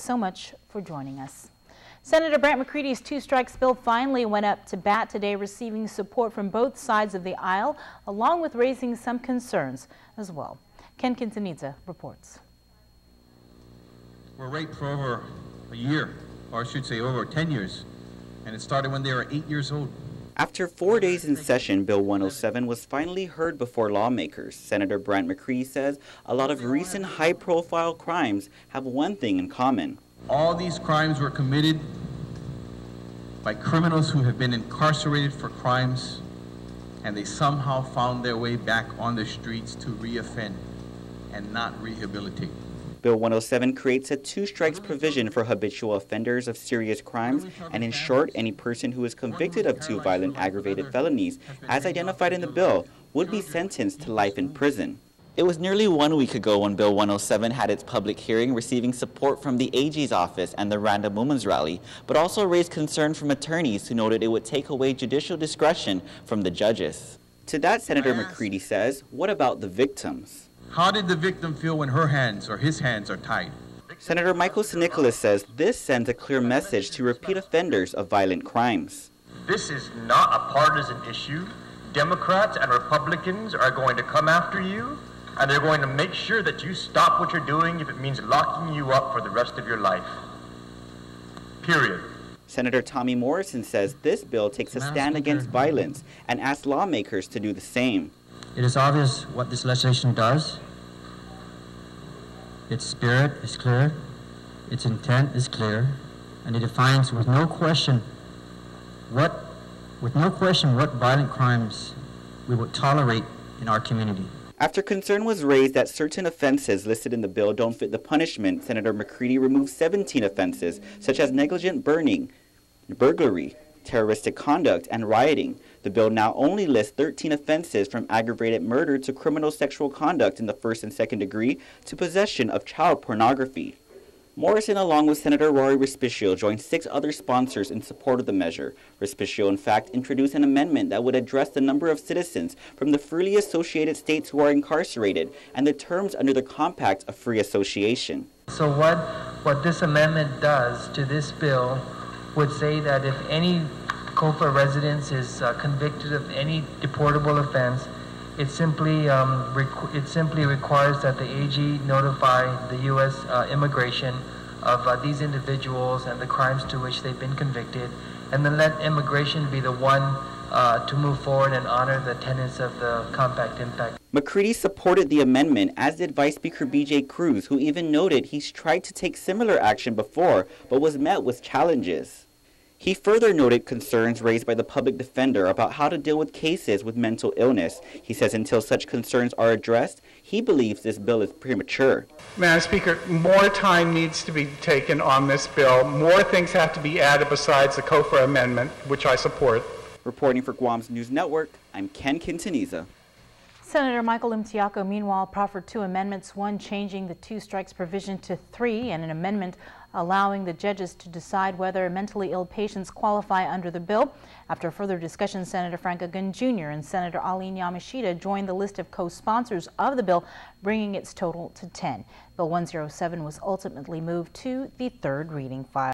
so much for joining us. Senator Brant McCready's two-strikes bill finally went up to bat today, receiving support from both sides of the aisle, along with raising some concerns as well. Ken Quintanilla reports. We're raped for over a year, or I should say over 10 years, and it started when they were 8 years old. After 4 days in session, Bill 107 was finally heard before lawmakers. Senator Brant McCready says a lot of recent high-profile crimes have one thing in common. All these crimes were committed by criminals who have been incarcerated for crimes, and they somehow found their way back on the streets to reoffend and not rehabilitate. Bill 107 creates a two-strikes provision for habitual offenders of serious crimes, and in short, any person who is convicted of two violent aggravated felonies, as identified in the bill, would be sentenced to life in prison. It was nearly 1 week ago when Bill 107 had its public hearing, receiving support from the AG's office and the Random Women's Rally, but also raised concern from attorneys who noted it would take away judicial discretion from the judges. To that, Senator McCready says, what about the victims? How did the victim feel when her hands or his hands are tied? Senator Michael Nicholas says this sends a clear message to repeat offenders of violent crimes. This is not a partisan issue. Democrats and Republicans are going to come after you, and they're going to make sure that you stop what you're doing if it means locking you up for the rest of your life. Period. Senator Tommy Morrison says this bill takes a stand against violence and asks lawmakers to do the same. It is obvious what this legislation does. Its spirit is clear, its intent is clear, and it defines with no question what violent crimes we would tolerate in our community. After concern was raised that certain offenses listed in the bill don't fit the punishment, Senator McCready removed 17 offenses, such as negligent burning, burglary, terroristic conduct, and rioting. The bill now only lists 13 offenses, from aggravated murder to criminal sexual conduct in the first and second degree to possession of child pornography. Morrison, along with Senator Rory Respicio, joined 6 other sponsors in support of the measure. Respicio, in fact, introduced an amendment that would address the number of citizens from the freely associated states who are incarcerated and the terms under the Compact of Free Association. So what this amendment does to this bill would say that if any COFA resident is convicted of any deportable offense, it simply requires that the AG notify the U.S. immigration of these individuals and the crimes to which they've been convicted, and then let immigration be the one to move forward and honor the tenets of the Compact Impact. McCready supported the amendment, as did Vice Speaker B.J. Cruz, who even noted he's tried to take similar action before, but was met with challenges. He further noted concerns raised by the public defender about how to deal with cases with mental illness. He says until such concerns are addressed, he believes this bill is premature. Madam Speaker, more time needs to be taken on this bill. More things have to be added besides the COFA amendment, which I support. Reporting for Guam's News Network, I'm Ken Quintanilla. Senator Michael Imtiaco, meanwhile, proffered 2 amendments, one changing the two-strikes provision to 3 and an amendment allowing the judges to decide whether mentally ill patients qualify under the bill. After further discussion, Senator Frank Agun Jr. and Senator Aline Yamashita joined the list of co-sponsors of the bill, bringing its total to 10. Bill 107 was ultimately moved to the third reading file.